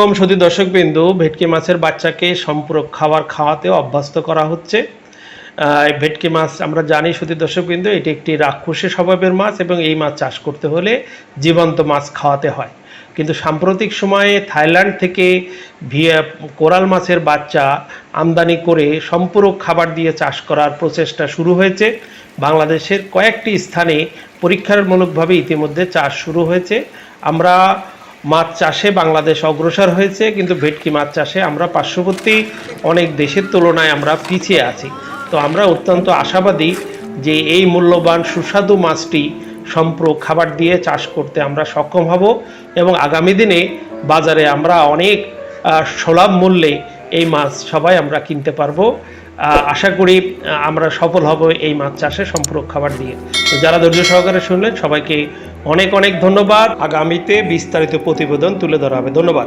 আলাইকুম সুধী দর্শকবৃন্দ, ভেটকি মাছের বাচ্চাকে সম্পূরক খাবার খাওয়াতে অভ্যস্ত করা হচ্ছে। ভেটকি মাছ আমরা জানি সুধী দর্শকবৃন্দ, এটি একটি রাক্ষসী স্বভাবের মাছ এবং এই মাছ চাষ করতে হলে জীবন্ত মাছ খাওয়াতে হয়। কিন্তু সাম্প্রতিক সময়ে থাইল্যান্ড থেকে কোরাল মাছের বাচ্চা আমদানি করে সম্পূরক খাবার দিয়ে চাষ করার প্রচেষ্টা শুরু হয়েছে। বাংলাদেশের কয়েকটি স্থানে পরীক্ষামূলকভাবে ইতিমধ্যে চাষ শুরু হয়েছে। আমরা মাছ চাষে বাংলাদেশ অগ্রসর হয়েছে, কিন্তু ভেটকি মাছ চাষে আমরা পার্শ্ববর্তী অনেক দেশের তুলনায় আমরা পিছিয়ে আছি। তো আমরা অত্যন্ত আশাবাদী যে এই মূল্যবান সুস্বাদু মাছটি সম্পূরক খাবার দিয়ে চাষ করতে আমরা সক্ষম হব এবং আগামী দিনে বাজারে আমরা অনেক সুলভ মূল্যে এই মাছ সবাই আমরা কিনতে পারবো। আশা করি আমরা সফল হব এই মাছ চাষে সম্পূরক খাবার দিয়ে। তো যারা ধৈর্য সহকারে শুনলেন সবাইকে অনেক অনেক ধন্যবাদ। আগামীতে বিস্তারিত প্রতিবেদন তুলে ধরা হবে। ধন্যবাদ।